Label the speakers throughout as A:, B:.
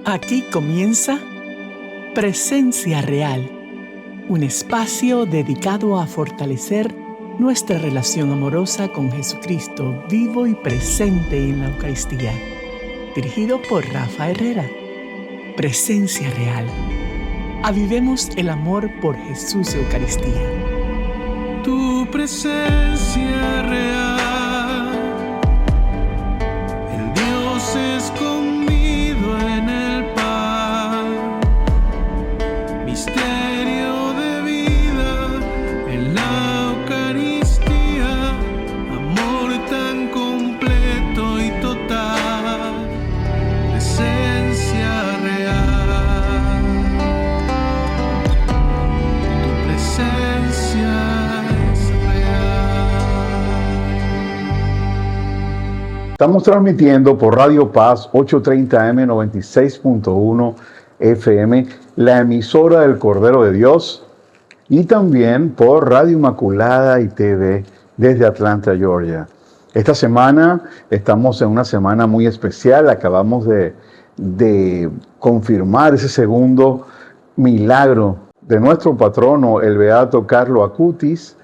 A: Aquí comienza Presencia Real, un espacio dedicado a fortalecer nuestra relación amorosa con Jesucristo vivo y presente en la Eucaristía. Dirigido por Rafa Herrera. Presencia Real. Avivemos el amor por Jesús Eucaristía.
B: Tu presencia real. El Dios escondido en el pan. Misterio de vida en la Eucaristía. Amor tan completo y total. Presencia real. Tu presencia es real.
C: Estamos transmitiendo por Radio Paz 830M 96.1 FM, la emisora del Cordero de Dios, y también por Radio Inmaculada y TV desde Atlanta, Georgia. Esta semana estamos en una semana muy especial. Acabamos de confirmar ese segundo milagro de nuestro patrono, el beato Carlo Acutis,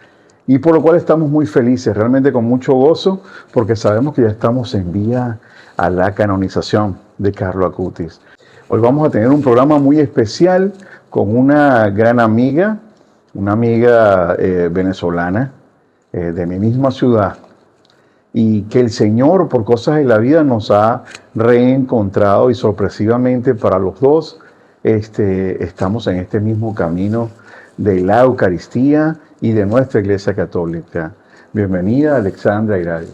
C: y por lo cual estamos muy felices, realmente con mucho gozo, porque sabemos que ya estamos en vía a la canonización de Carlo Acutis. Hoy vamos a tener un programa muy especial con una gran amiga, venezolana de mi misma ciudad, y que el Señor, por cosas de la vida, nos ha reencontrado, y sorpresivamente para los dos estamos en este mismo camino de la Eucaristía y de nuestra Iglesia Católica. Bienvenida, Alexandra Iradi.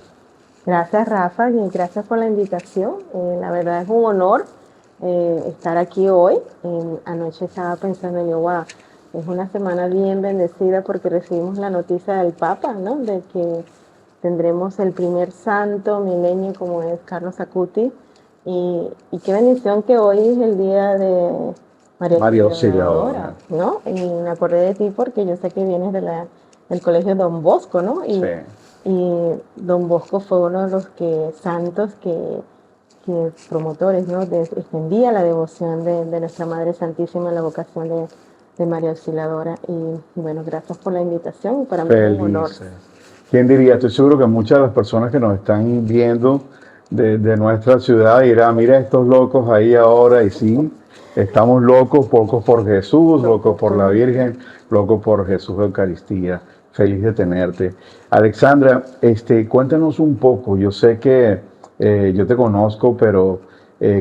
D: Gracias, Rafa, y gracias por la invitación. La verdad es un honor estar aquí hoy. Anoche estaba pensando en wow, es una semana bien bendecida porque recibimos la noticia del Papa, ¿no? De que tendremos el primer santo milenio como es Carlos Acutis. Y qué bendición que hoy es el día de María Auxiliadora, ¿no? Y me acordé de ti porque yo sé que vienes del colegio Don Bosco, ¿no?
C: Sí.
D: Y Don Bosco fue uno de los santos que promotores, ¿no? Extendía la devoción de nuestra Madre Santísima, la vocación de María Auxiliadora. Y bueno, gracias por la invitación y para mí es un honor.
C: ¿Quién diría? Estoy seguro que muchas de las personas que nos están viendo de nuestra ciudad dirán, mira estos locos ahí ahora, y sí, estamos locos por Jesús, locos por la Virgen, locos por Jesús Eucaristía. Feliz de tenerte. Alexandra, cuéntanos un poco. Yo sé que yo te conozco, pero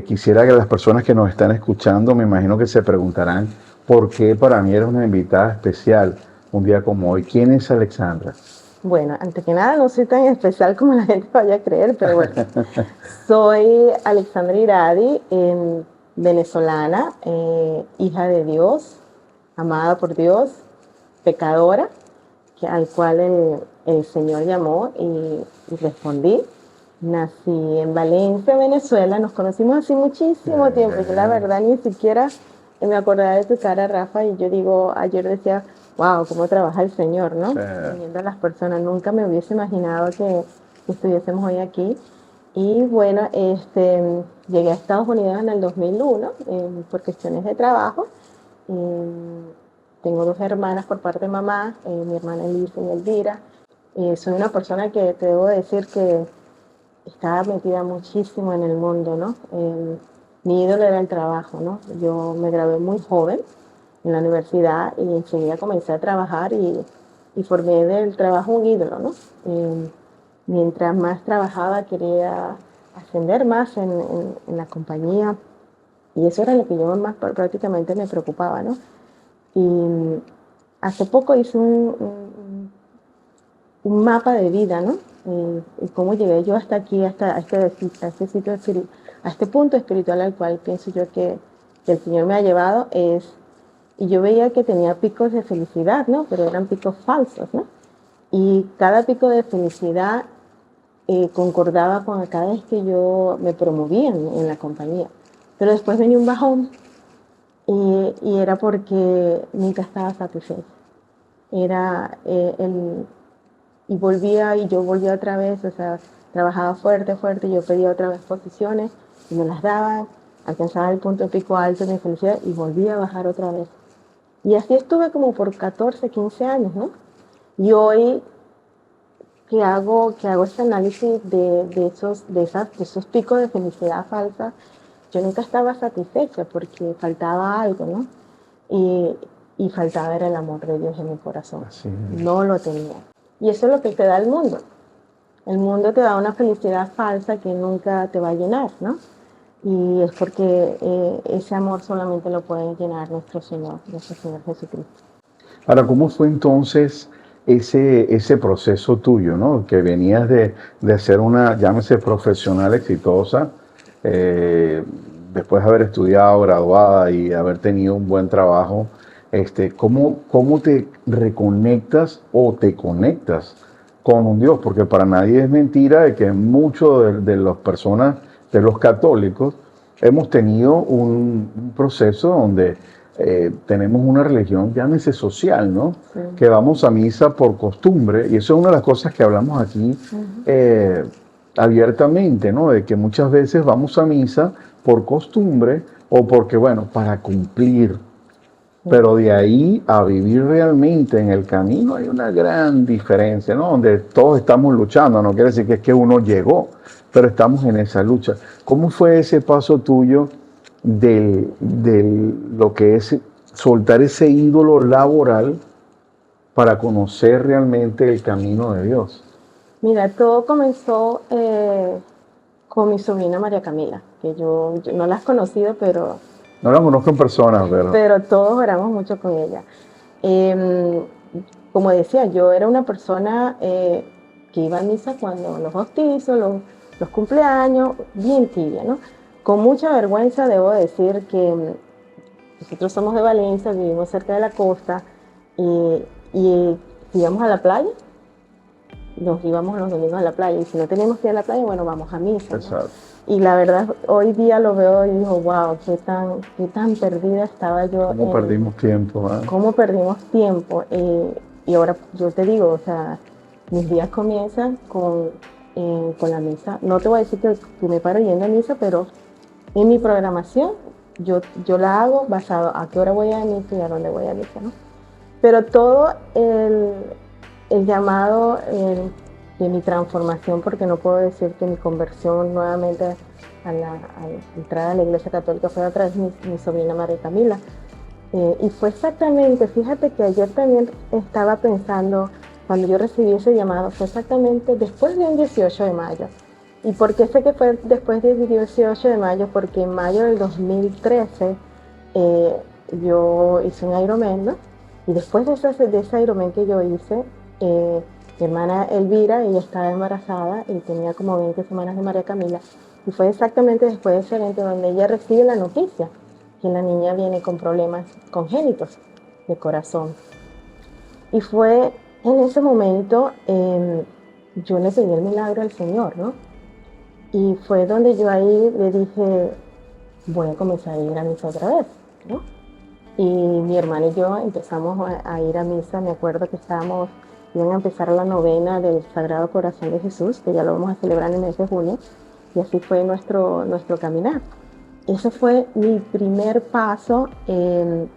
C: quisiera que las personas que nos están escuchando, me imagino que se preguntarán por qué para mí eres una invitada especial un día como hoy. ¿Quién es Alexandra?
D: Bueno, antes que nada no soy tan especial como la gente vaya a creer, pero bueno, soy Alexandra Iradi, venezolana, hija de Dios, amada por Dios, pecadora, al cual el Señor llamó y respondí. Nací en Valencia, Venezuela, nos conocimos hace muchísimo tiempo. Yo la verdad ni siquiera me acordaba de tu cara, Rafa, y yo digo, ayer decía, wow, cómo trabaja el Señor, ¿no? Viendo a las personas, nunca me hubiese imaginado que estuviésemos hoy aquí. Y bueno, llegué a Estados Unidos en el 2001 por cuestiones de trabajo. Tengo dos hermanas por parte de mamá, mi hermana Elisa y Elvira. Soy una persona que te debo decir que estaba metida muchísimo en el mundo, ¿no? Mi ídolo era el trabajo, ¿no? Yo me gradué muy joven en la universidad y enseguida comencé a trabajar y formé del trabajo un ídolo, ¿no? Mientras más trabajaba quería ascender más en la compañía y eso era lo que yo más prácticamente me preocupaba, ¿no? Y hace poco hice un mapa de vida, ¿no? Y cómo llegué yo hasta aquí, hasta este sitio, a este punto espiritual al cual pienso yo que el Señor me ha llevado y yo veía que tenía picos de felicidad, ¿no? Pero eran picos falsos, ¿no? Y cada pico de felicidad concordaba con cada vez que yo me promovía en la compañía. Pero después venía un bajón y era porque nunca estaba satisfecha. Era y yo volvía otra vez, o sea, trabajaba fuerte, yo pedía otra vez posiciones y me las daban alcanzaba el punto pico alto de mi felicidad y volvía a bajar otra vez. Y así estuve como por 14, 15 años, ¿no? Y hoy que hago este análisis de esos picos de felicidad falsa, yo nunca estaba satisfecha porque faltaba algo, ¿no? Y faltaba era el amor de Dios en mi corazón.
C: Así es.
D: No lo tenía. Y eso es lo que te da el mundo. El mundo te da una felicidad falsa que nunca te va a llenar, ¿no? Y es porque ese amor solamente lo puede llenar nuestro Señor Jesucristo.
C: Ahora, ¿cómo fue entonces ese proceso tuyo, ¿no? Que venías de ser una, llámese, profesional exitosa, después de haber estudiado, graduada y haber tenido un buen trabajo. ¿Cómo te reconectas o te conectas con un Dios? Porque para nadie es mentira de que muchos de las personas, de los católicos, hemos tenido un proceso donde tenemos una religión, llámese social, ¿no?
D: Sí.
C: Que vamos a misa por costumbre, y eso es una de las cosas que hablamos aquí abiertamente, ¿no? De que muchas veces vamos a misa por costumbre o porque, bueno, para cumplir. Pero de ahí a vivir realmente en el camino hay una gran diferencia, ¿no? Donde todos estamos luchando, no quiere decir que es que uno llegó, pero estamos en esa lucha. ¿Cómo fue ese paso tuyo de lo que es soltar ese ídolo laboral para conocer realmente el camino de Dios?
D: Mira, todo comenzó con mi sobrina María Camila, que yo no la has conocido, pero
C: No la conozco en persona,
D: pero todos oramos mucho con ella. Como decía, yo era una persona que iba a misa cuando los bautizos, los cumpleaños, bien tibia, ¿no? Con mucha vergüenza debo decir que nosotros somos de Valencia, vivimos cerca de la costa y íbamos a la playa, nos íbamos los domingos a la playa y si no teníamos que ir a la playa, bueno, vamos a misa, ¿no?
C: Exacto.
D: Y la verdad, hoy día lo veo y digo, wow, qué tan perdida estaba yo.
C: ¿Cómo perdimos tiempo?
D: ¿Cómo perdimos tiempo? Y ahora yo te digo, o sea, mis días comienzan con la misa. No te voy a decir que me paro yendo a misa, pero en mi programación yo la hago basado a qué hora voy a misa y a dónde voy a misa, ¿no? Pero todo el llamado de mi transformación, porque no puedo decir que mi conversión nuevamente a la entrada a la Iglesia Católica fue a través de mi sobrina María Camila. Y fue exactamente, fíjate que ayer también estaba pensando, cuando yo recibí ese llamado, fue exactamente después de un 18 de mayo. ¿Y por qué sé que fue después del 18 de mayo? Porque en mayo del 2013 yo hice un Ironman, ¿no? Y después de ese Ironman que yo hice, mi hermana Elvira, ella estaba embarazada y tenía como 20 semanas de María Camila. Y fue exactamente después de ese evento donde ella recibe la noticia que la niña viene con problemas congénitos de corazón. Y fue en ese momento, yo le pedí el milagro al Señor, ¿no? Y fue donde yo ahí le dije, voy a comenzar a ir a misa otra vez, ¿no? Y mi hermana y yo empezamos a ir a misa. Me acuerdo que iban a empezar la novena del Sagrado Corazón de Jesús, que ya lo vamos a celebrar en el mes de junio, y así fue nuestro caminar. Ese fue mi primer paso, el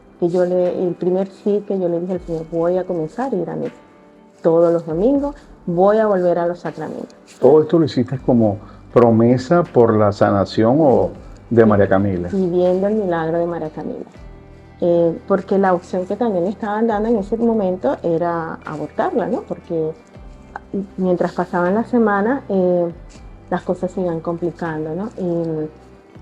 D: primer sí que yo le dije al Señor, voy a comenzar a ir a misa todos los domingos, voy a volver a los sacramentos.
C: ¿Todo esto lo hiciste como promesa por la sanación o de María Camila?
D: Pidiendo el milagro de María Camila. Porque la opción que también le estaban dando en ese momento era abortarla, ¿no? Porque mientras pasaban las semanas, las cosas se iban complicando, ¿no?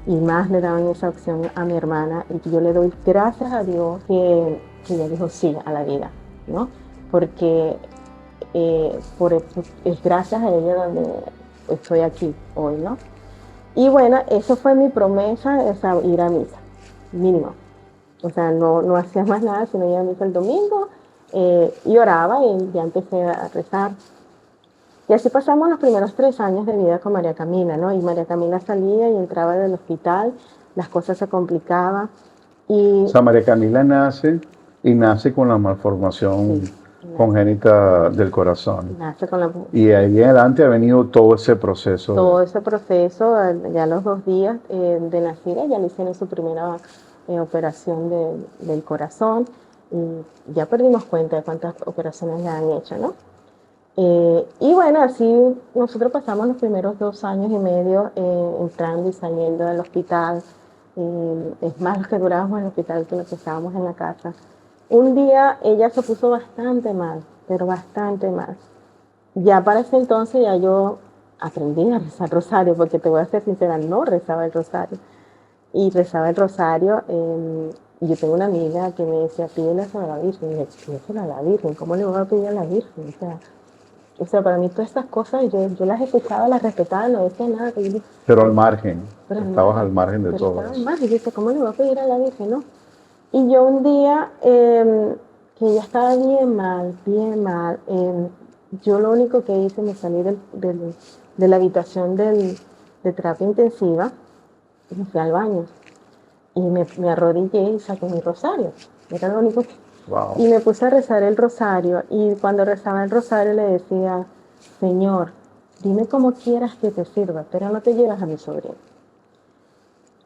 D: Y más le daban esa opción a mi hermana, y yo le doy gracias a Dios que ella dijo sí a la vida, ¿no? Porque es gracias a ella donde estoy aquí hoy, ¿no? Y bueno, eso fue mi promesa, ir a misa, mínimo. O sea, no hacía más nada, sino ir a misa el domingo y oraba y ya empecé a rezar. Y así pasamos los primeros 3 años de vida con María Camila, ¿no? Y María Camila salía y entraba del hospital, las cosas se complicaban. O
C: sea, María Camila nace con la malformación congénita del corazón.
D: nace con la,
C: Y ahí en adelante ha venido todo ese proceso.
D: todo ese proceso, ya a los 2 días de nacida, ya le hicieron su primera operación del corazón y ya perdimos cuenta de cuántas operaciones le han hecho, ¿no? Y bueno, así nosotros pasamos los primeros 2 años y medio entrando y saliendo del hospital. Es más lo que durábamos en el hospital que lo que estábamos en la casa. Un día ella se puso bastante mal, pero bastante mal. Ya para ese entonces ya yo aprendí a rezar rosario, porque te voy a ser sincera, no rezaba el rosario. Y rezaba el rosario, y yo tengo una amiga que me decía, pídele a la Virgen. Y yo, pídele a la Virgen, ¿cómo le voy a pedir a la Virgen? O sea, para mí todas estas cosas, yo las escuchaba, las respetaba, no decía nada.
C: Pero al margen,
D: Pero
C: estabas al margen de todo
D: estaba al
C: eso.
D: margen. Y dice, ¿cómo le voy a pedir a la Virgen, no? Y yo un día, que ella estaba bien mal, yo lo único que hice, me salí de la habitación de terapia intensiva y me fui al baño. Y me arrodillé y saqué mi rosario. Era lo único que...
C: Wow.
D: Y me puse a rezar el rosario, y cuando rezaba el rosario le decía, Señor, dime cómo quieras que te sirva, pero no te llevas a mi sobrino.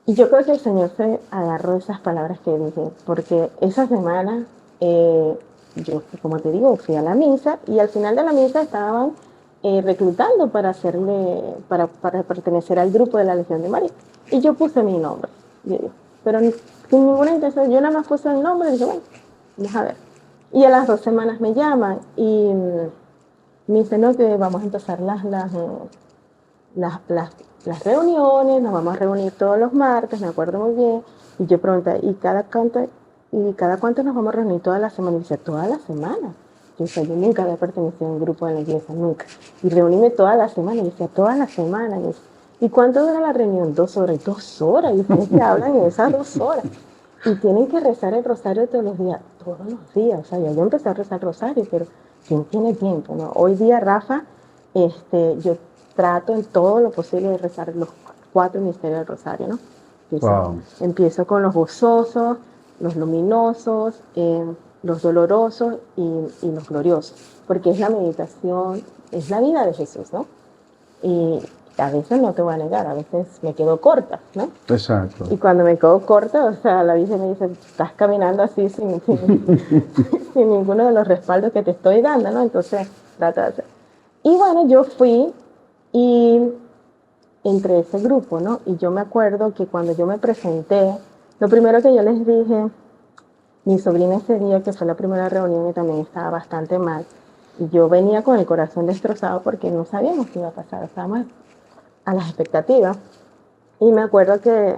D: Y yo creo que el Señor se agarró de esas palabras que dije, porque esa semana, yo, como te digo, fui a la misa, y al final de la misa estaban reclutando para pertenecer al grupo de la Legión de María. Y yo puse mi nombre, pero sin ninguna intención, yo nada más puse el nombre y dije, bueno, vamos a ver. Y a las 2 semanas me llaman y me dicen, no, que vamos a empezar las reuniones, nos vamos a reunir todos los martes, me acuerdo muy bien. Y yo pregunté, ¿y cada cuánto nos vamos a reunir toda la semana? Y dice, toda la semana. Yo nunca había pertenecido a un grupo de la iglesia, nunca. Y reuníme toda la semana, y decía, toda la semana. ¿Y cuánto dura la reunión? 2 horas. Y 2 horas, y ustedes que hablan en esas 2 horas. Y tienen que rezar el rosario todos los días. O sea, yo empecé a rezar el rosario, pero ¿quién tiene tiempo, no? Hoy día, Rafa, yo trato en todo lo posible de rezar los 4 misterios del rosario, ¿no?
C: Wow.
D: Empiezo con los gozosos, los luminosos, los dolorosos y los gloriosos, porque es la meditación, es la vida de Jesús, ¿no? Y a veces no te voy a negar, a veces me quedo corta, ¿no?
C: Exacto.
D: Y cuando me quedo corta, o sea, la Virgen me dice, estás caminando así sin ninguno de los respaldos que te estoy dando, ¿no? Entonces, trata de hacer. Y bueno, yo fui y entre ese grupo, ¿no? Y yo me acuerdo que cuando yo me presenté, lo primero que yo les dije, mi sobrina ese día, que fue la primera reunión, y también estaba bastante mal, y yo venía con el corazón destrozado porque no sabíamos qué iba a pasar, estábamos a las expectativas. Y me acuerdo que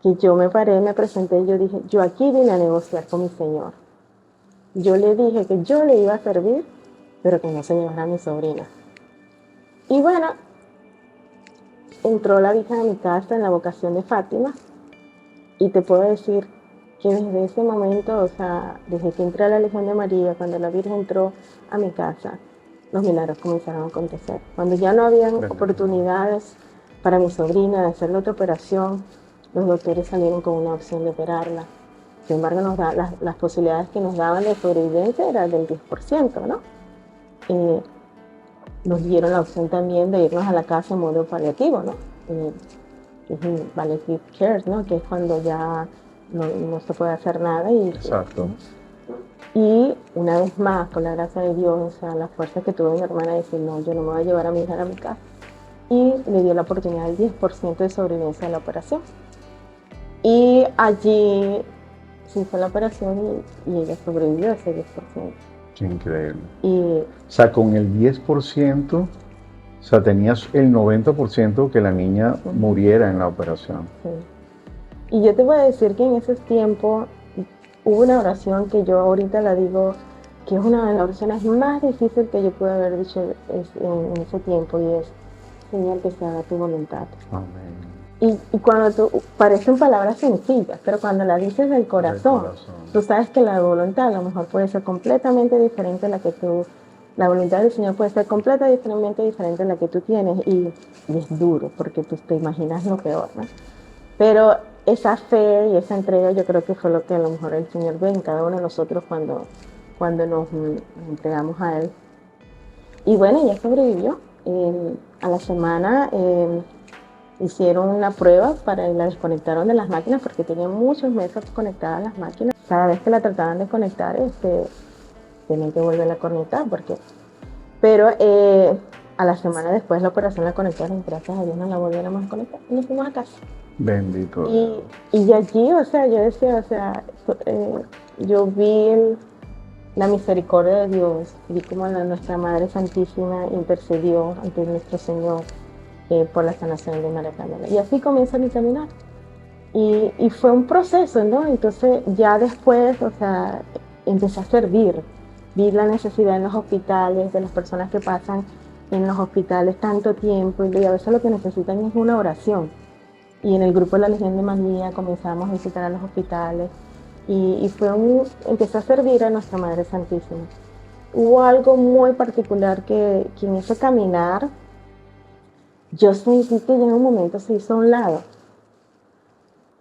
D: yo me paré, me presenté y yo dije, yo aquí vine a negociar con mi Señor. Yo le dije que yo le iba a servir, pero que no se llevara a mi sobrina. Y bueno, entró la Virgen a mi casa en la vocación de Fátima, y te puedo decir que desde ese momento, o sea, desde que entré a la Legión de María, cuando la Virgen entró a mi casa, los milagros comenzaron a acontecer. Cuando ya no habían oportunidades para mi sobrina de hacerle otra operación, los doctores salieron con una opción de operarla. Sin embargo, las posibilidades que nos daban de sobrevivencia eran del 10%, ¿no? Nos dieron la opción también de irnos a la casa en modo paliativo, ¿no? Que es un palliative care, ¿no? Que es cuando ya no se puede hacer nada.
C: Exacto.
D: Y una vez más, por la gracia de Dios, o sea, la fuerza que tuvo mi hermana de decir, no, yo no me voy a llevar a mi hija a mi casa. Y le dio la oportunidad del 10% de sobrevivencia a la operación. Y allí se hizo la operación y ella sobrevivió a ese 10%.
C: Qué increíble.
D: Y,
C: O sea, con el 10%, o sea, tenías el 90% que la niña muriera en la operación.
D: sí. Y yo te voy a decir que en ese tiempo hubo una oración que yo ahorita la digo, que es una de las oraciones más difíciles que yo pude haber dicho en ese tiempo, y es, Señor, que se haga tu voluntad.
C: Amén.
D: Y cuando parecen palabras sencillas, pero cuando las dices del corazón, tú sabes que la voluntad a lo mejor puede ser completamente diferente a la que tú, la voluntad del Señor puede ser completamente diferente a la que tú tienes, y es duro, porque tú te imaginas lo peor, ¿no? Pero esa fe y esa entrega yo creo que fue lo que a lo mejor el Señor ve en cada uno de nosotros cuando cuando nos entregamos a Él. Y bueno, ella sobrevivió. A la semana hicieron una prueba y la desconectaron de las máquinas porque tenía muchos meses conectadas a las máquinas. Cada vez que la trataban de conectar, tenían que volverla a conectar. Pero a la semana después la operación la conectaron, gracias a Dios no la volvieron a conectar y nos fuimos a casa.
C: Bendito.
D: Y allí, o sea, yo decía, yo vi la misericordia de Dios, vi cómo nuestra Madre Santísima intercedió ante nuestro Señor por la sanación de María Camila. Y así comienza mi caminar. Y fue un proceso, ¿no? Entonces ya después, o sea, empecé a servir. Vi la necesidad en los hospitales, de las personas que pasan en los hospitales tanto tiempo y a veces lo que necesitan es una oración. Y en el grupo de la Legión de María comenzamos a visitar a los hospitales y empecé a servir a nuestra Madre Santísima. Hubo algo muy particular que en ese caminar yo sentí que ya en un momento se hizo a un lado.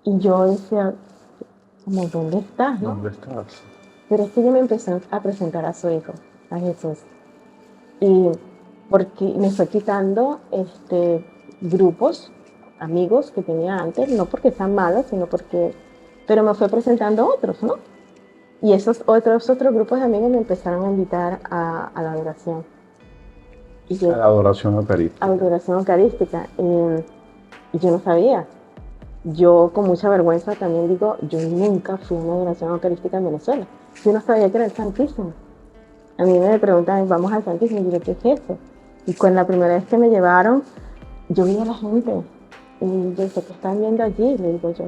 D: Y yo decía, como, ¿dónde estás? ¿No?
C: ¿Dónde estás?
D: Pero es que ella me empezó a presentar a su hijo, a Jesús. Y porque me fue quitando grupos, amigos que tenía antes, no porque sean malos, sino porque... Pero me fue presentando otros, ¿no? Y esos otros grupos de amigos me empezaron a invitar a la adoración.
C: A la adoración eucarística.
D: A la adoración eucarística. Y yo no sabía. Yo con mucha vergüenza también digo, yo nunca fui a una adoración eucarística en Venezuela. Yo no sabía que era el Santísimo. A mí me preguntan, vamos al Santísimo, y yo digo, ¿qué es eso? Y con la primera vez que me llevaron, yo vi a la gente. Y yo dije, ¿qué están viendo allí? Le digo yo.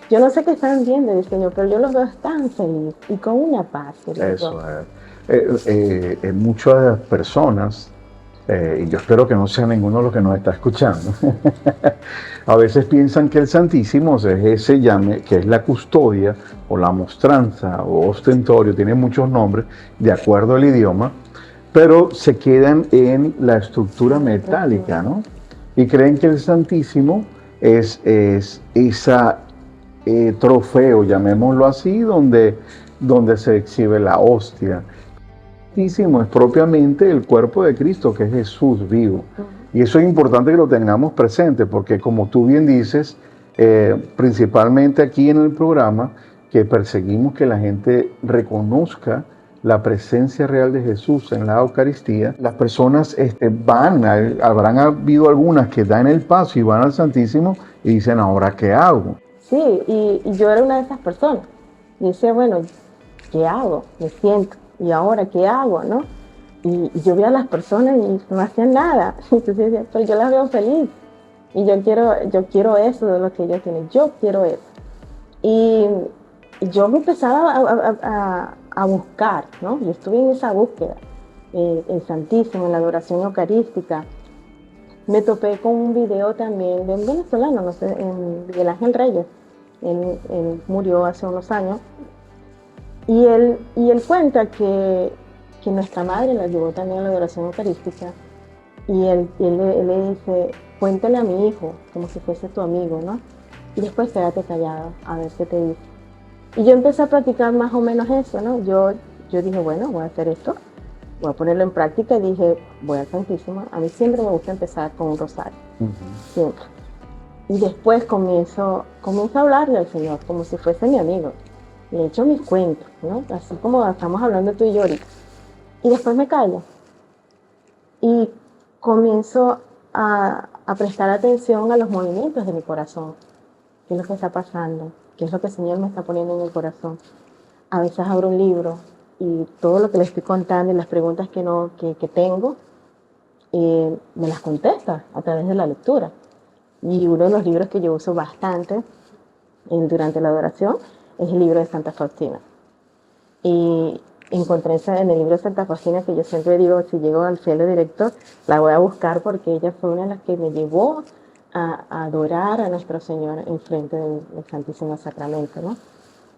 D: Yo no sé qué están viendo, dice Señor, pero yo los veo tan felices y con una paz.
C: Eso es. Muchas personas, y yo espero que no sea ninguno de los que nos está escuchando, a veces piensan que el Santísimo es ese llame, que es la custodia o la mostranza o ostentorio, tiene muchos nombres de acuerdo al idioma, pero se quedan en la estructura metálica, ¿no? Y creen que el Santísimo es esa trofeo, llamémoslo así, donde se exhibe la hostia. El Santísimo es propiamente el cuerpo de Cristo, que es Jesús vivo. Y eso es importante que lo tengamos presente, porque como tú bien dices, principalmente aquí en el programa, que perseguimos que la gente reconozca la presencia real de Jesús en la Eucaristía, las personas habrán habido algunas que dan el paso y van al Santísimo y dicen, ¿ahora qué hago?
D: Sí, y yo era una de esas personas. Y decía, bueno, ¿qué hago? Me siento. ¿Y ahora qué hago? ¿No? Y yo veía a las personas y no hacían nada. Entonces decía, pero yo las veo feliz. Y yo quiero eso de lo que ellos tienen. Yo quiero eso. Y yo me empezaba a buscar, ¿no? Yo estuve en esa búsqueda, el Santísimo, en la adoración eucarística. Me topé con un video también de un venezolano, no sé, Miguel Ángel Reyes. Él murió hace unos años. Y él cuenta que nuestra madre la llevó también a la adoración eucarística. Y él le dice, cuéntale a mi hijo, como si fuese tu amigo, ¿no? Y después quédate callado, a ver qué te dice. Y yo empecé a practicar más o menos eso, ¿no? Yo dije, bueno, voy a hacer esto, voy a ponerlo en práctica y dije, voy al Santísimo. A mí siempre me gusta empezar con un rosario, siempre. Y después comienzo a hablarle al Señor como si fuese mi amigo. Le echo mis cuentos, ¿no? Así como estamos hablando tú y yo ahorita. Y después me callo. Y comienzo a prestar atención a los movimientos de mi corazón. ¿Qué es lo que está pasando? ¿Qué es lo que el Señor me está poniendo en el corazón? A veces abro un libro y todo lo que le estoy contando y las preguntas que tengo, me las contesta a través de la lectura. Y uno de los libros que yo uso bastante durante la adoración es el libro de Santa Faustina. Y encontré en el libro de Santa Faustina, que yo siempre digo, si llego al cielo directo, la voy a buscar porque ella fue una de las que me llevó a adorar a nuestro Señor en frente del Santísimo Sacramento, ¿no?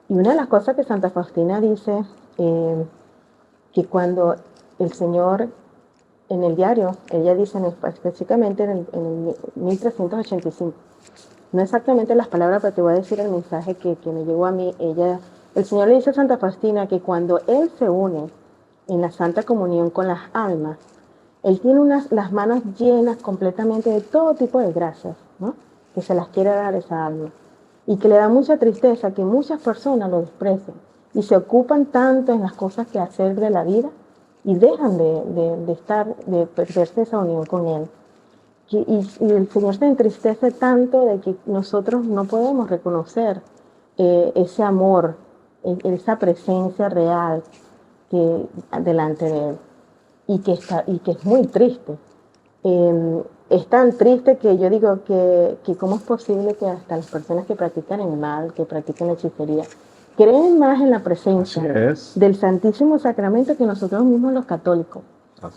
D: Y una de las cosas que Santa Faustina dice, que cuando el Señor, en el diario, ella dice específicamente en el 1385, no exactamente las palabras, pero te voy a decir el mensaje que me llegó a mí. Ella El Señor le dice a Santa Faustina que cuando Él se une en la Santa Comunión con las almas, Él tiene las manos llenas completamente de todo tipo de gracias, ¿no? Que se las quiere dar a esa alma. Y que le da mucha tristeza que muchas personas lo desprecian y se ocupan tanto en las cosas que hacer de la vida y dejan de perderse esa unión con Él. Y el Señor se entristece tanto de que nosotros no podemos reconocer ese amor, esa presencia real delante de Él. Y que es muy triste. Es tan triste que yo digo que cómo es posible que hasta las personas que practican el mal, que practican la hechicería, creen más en la presencia del Santísimo Sacramento que nosotros mismos los católicos.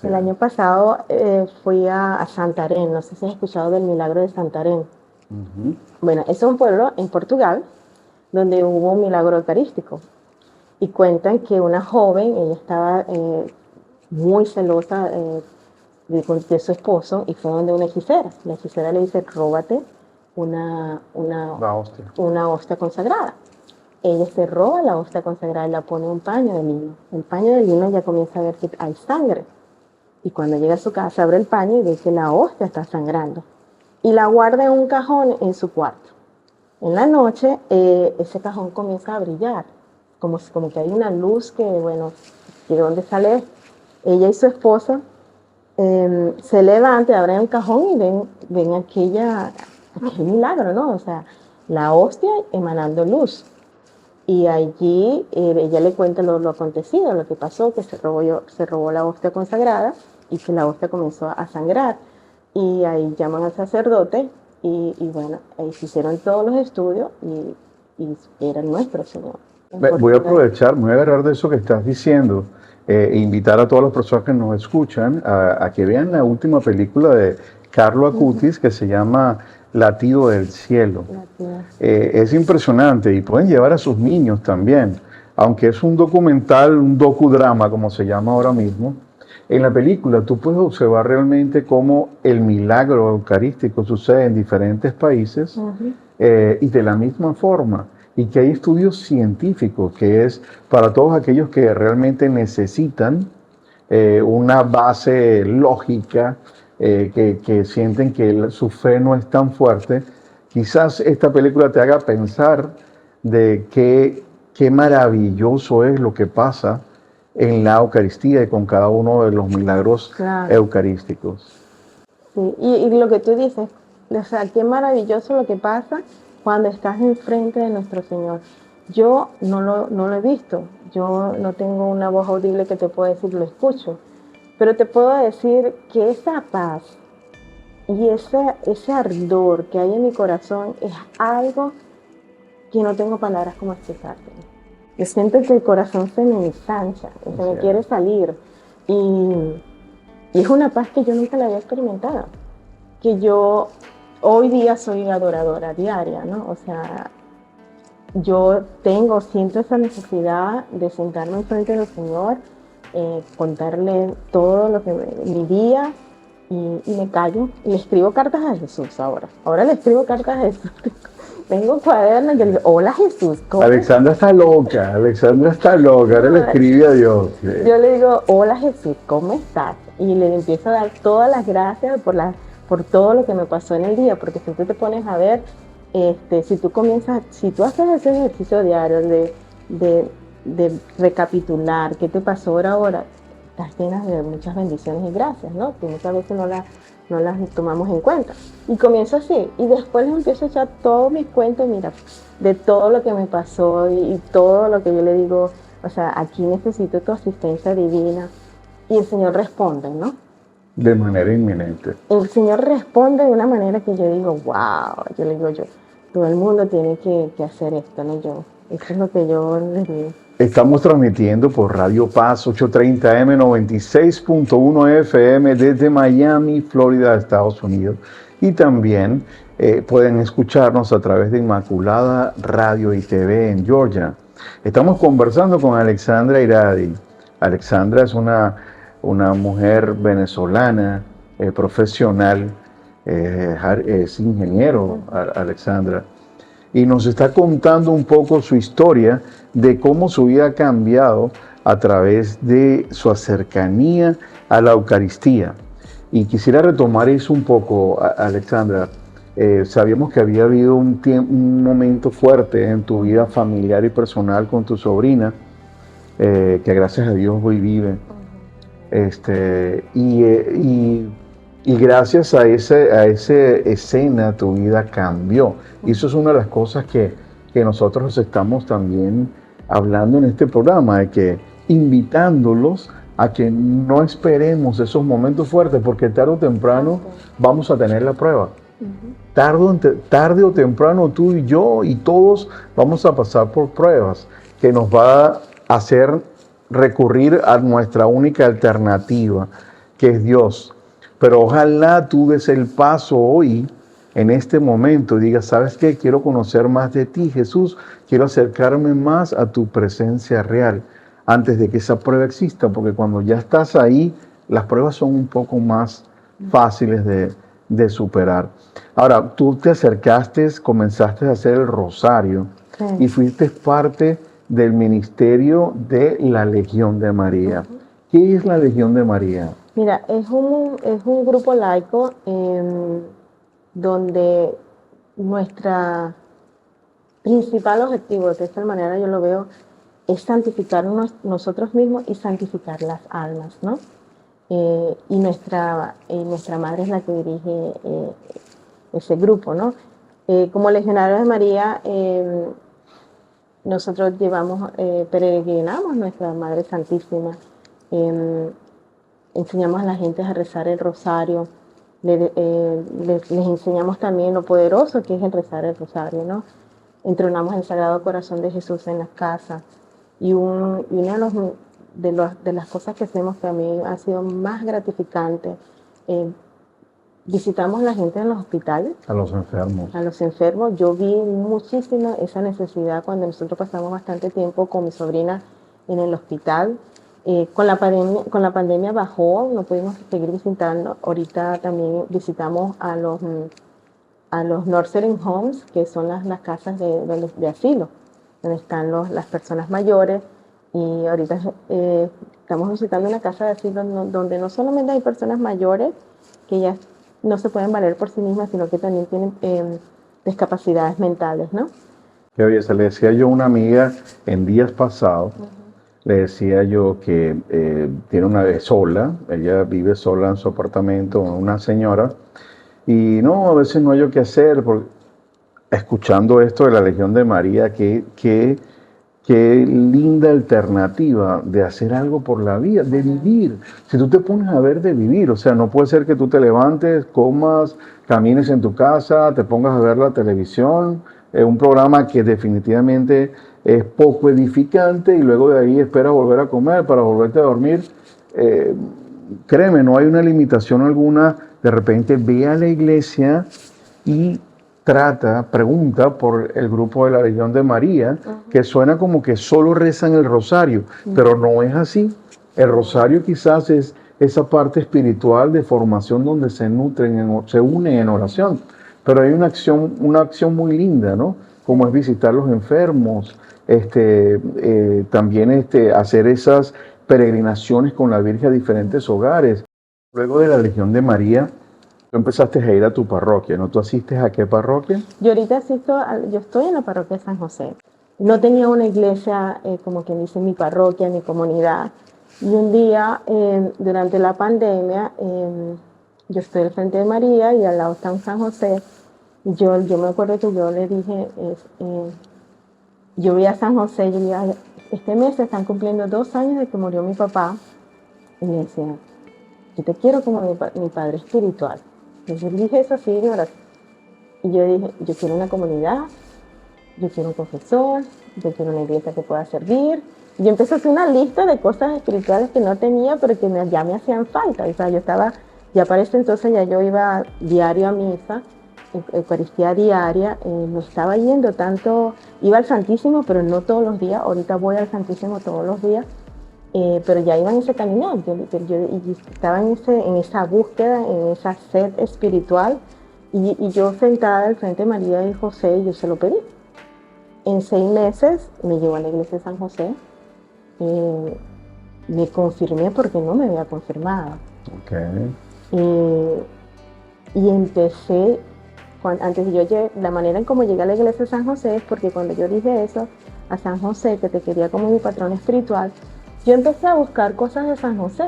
D: El año pasado fui a Santarém, no sé si has escuchado del milagro de Santarém. Bueno, es un pueblo en Portugal donde hubo un milagro eucarístico. Y cuentan que una joven, ella estaba muy celosa de su esposo y fue donde una hechicera. La hechicera le dice, róbate una hostia consagrada. Ella se roba la hostia consagrada y la pone en un paño de lino. El paño de lino ya comienza a ver que hay sangre. Y cuando llega a su casa abre el paño y ve que la hostia está sangrando. Y la guarda en un cajón en su cuarto. En la noche ese cajón comienza a brillar. Como que hay una luz que, bueno, ¿de dónde sale? Ella y su esposo se levantan, abren el cajón y ven aquel milagro, ¿no? O sea, la hostia emanando luz. Y allí ella le cuenta lo acontecido, lo que pasó, que se robó la hostia consagrada y que la hostia comenzó a sangrar. Y ahí llaman al sacerdote y bueno, ahí se hicieron todos los estudios y era nuestro Señor.
C: Voy a aprovechar, me voy a agarrar de eso que estás diciendo e invitar a todas las personas que nos escuchan a que vean la última película de Carlo Acutis que se llama Latido del Cielo. Es impresionante y pueden llevar a sus niños también, aunque es un documental, un docudrama como se llama ahora mismo. En la película tú puedes observar realmente cómo el milagro eucarístico sucede en diferentes países y de la misma forma. Y que hay estudios científicos, que es para todos aquellos que realmente necesitan una base lógica, que sienten que su fe no es tan fuerte. Quizás esta película te haga pensar de qué maravilloso es lo que pasa en la Eucaristía y con cada uno de los milagros eucarísticos.
D: Sí, y lo que tú dices, o sea, qué maravilloso lo que pasa cuando estás enfrente de nuestro Señor. Yo no lo he visto, yo no tengo una voz audible que te pueda decir, lo escucho, pero te puedo decir que esa paz y ese ardor que hay en mi corazón es algo que no tengo palabras como expresarte. Yo siento que el corazón se me ensancha, se me quiere salir y es una paz que yo nunca la había experimentado, que yo hoy día soy adoradora diaria, ¿no? O sea, siento esa necesidad de sentarme enfrente del Señor, contarle todo lo que mi día y me callo. Y le escribo cartas a Jesús ahora. Ahora le escribo cartas a Jesús. Tengo cuadernos y le digo, hola Jesús, ¿cómo
C: Alexandra está loca, ahora le escribe a Dios.
D: Yo le digo, hola Jesús, ¿cómo estás? Y le empiezo a dar todas las gracias por todo lo que me pasó en el día, porque si tú te pones a ver, si tú haces ese ejercicio diario de recapitular qué te pasó ahora, estás llena de muchas bendiciones y gracias, ¿no? Que muchas veces no las tomamos en cuenta. Y comienzo así, y después les empiezo a echar todos mis cuentos, mira, de todo lo que me pasó y todo lo que yo le digo, o sea, aquí necesito tu asistencia divina. Y el Señor responde, ¿no?
C: De manera inminente.
D: El Señor responde de una manera que yo digo, wow, yo le digo todo el mundo tiene que hacer esto, ¿no? Esto es lo que yo les digo.
C: Estamos transmitiendo por Radio Paz 830M 96.1 FM desde Miami, Florida, Estados Unidos. Y también pueden escucharnos a través de Inmaculada Radio y TV en Georgia. Estamos conversando con Alexandra Iradi. Alexandra es una mujer venezolana, profesional, es ingeniero, Alexandra. y nos está contando un poco su historia de cómo su vida ha cambiado a través de su cercanía a la Eucaristía. Y quisiera retomar eso un poco, Alexandra. Sabíamos que había habido un momento fuerte en tu vida familiar y personal con tu sobrina, que gracias a Dios hoy vive. Y gracias a esa escena tu vida cambió. Y eso es una de las cosas que nosotros estamos también hablando en este programa, de que invitándolos a que no esperemos esos momentos fuertes, porque tarde o temprano vamos a tener la prueba. Tarde o temprano tú y yo y todos vamos a pasar por pruebas que nos va a hacer recurrir a nuestra única alternativa, que es Dios. Pero ojalá tú des el paso hoy, en este momento, y digas, ¿sabes qué? Quiero conocer más de ti, Jesús. Quiero acercarme más a tu presencia real antes de que esa prueba exista, porque cuando ya estás ahí, las pruebas son un poco más fáciles de superar. Ahora, tú te acercaste, comenzaste a hacer el rosario y fuiste parte del ministerio de la Legión de María. ¿Qué es la Legión de María?
D: Mira, es un grupo laico donde nuestra principal objetivo, de esta manera yo lo veo, es santificarnos nosotros mismos y santificar las almas, ¿no? Y nuestra madre es la que dirige ese grupo, ¿no? Como legionarios de María, nosotros peregrinamos nuestra Madre Santísima, enseñamos a la gente a rezar el rosario, les enseñamos también lo poderoso que es el rezar el rosario, ¿no? Entronamos el Sagrado Corazón de Jesús en las casas. Y una de las cosas que hacemos que a mí ha sido más gratificante, visitamos a la gente en los hospitales.
C: A los enfermos.
D: A los enfermos. Yo vi muchísimo esa necesidad cuando nosotros pasamos bastante tiempo con mi sobrina en el hospital. Con la pandemia bajó, no pudimos seguir visitando. Ahorita también visitamos a los nursery homes, que son las casas de asilo, donde están las personas mayores. Y ahorita estamos visitando una casa de asilo donde no solamente hay personas mayores que ya no se pueden valer por sí mismas, sino que también tienen discapacidades mentales, ¿no?
C: Qué belleza. Le decía yo a una amiga en días pasados, le decía yo que tiene una vez sola, ella vive sola en su apartamento, una señora, y no, a veces no hay yo qué hacer, porque escuchando esto de la Legión de María, qué linda alternativa de hacer algo por la vida, de vivir. Si tú te pones a ver, de vivir, o sea, no puede ser que tú te levantes, comas, camines en tu casa, te pongas a ver la televisión, un programa que definitivamente es poco edificante y luego de ahí esperas volver a comer para volverte a dormir. Créeme, no hay una limitación alguna. De repente ve a la iglesia y pregunta por el grupo de la Legión de María, que suena como que solo rezan el rosario, pero no es así. El rosario quizás es esa parte espiritual de formación donde se nutren, se unen en oración. Pero hay una acción muy linda, ¿no? Como es visitar los enfermos, también hacer esas peregrinaciones con la Virgen a diferentes hogares. Luego de la Legión de María, tú empezaste a ir a tu parroquia, ¿no? ¿Tú asistes a qué parroquia?
D: Yo ahorita yo estoy en la parroquia de San José. No tenía una iglesia, como quien dice, mi parroquia, mi comunidad. Y un día, durante la pandemia, yo estoy al frente de María y al lado está un San José. Y yo me acuerdo que yo le dije, yo vi a San José, yo dije, este mes se están cumpliendo 2 años de que murió mi papá. Y me decía, yo te quiero como mi padre espiritual. Yo dije eso así, ¿verdad? Y yo dije, yo quiero una comunidad, yo quiero un confesor, yo quiero una iglesia que pueda servir. Y yo empecé a hacer una lista de cosas espirituales que no tenía, pero que ya me hacían falta. O sea, ya para ese entonces ya yo iba diario a misa, Eucaristía diaria, no estaba yendo tanto, iba al Santísimo, pero no todos los días. Ahorita voy al Santísimo todos los días. Pero ya iba en ese caminar, yo estaba en esa búsqueda, en esa sed espiritual, y yo sentada al frente de María y José, yo se lo pedí. en 6 meses me llevó a la iglesia de San José. Me confirmé porque no me había confirmado.
C: Ok.
D: Y empecé, antes de yo llegué, la manera en cómo llegué a la iglesia de San José es porque cuando yo dije eso a San José, que te quería como mi patrón espiritual, yo empecé a buscar cosas de San José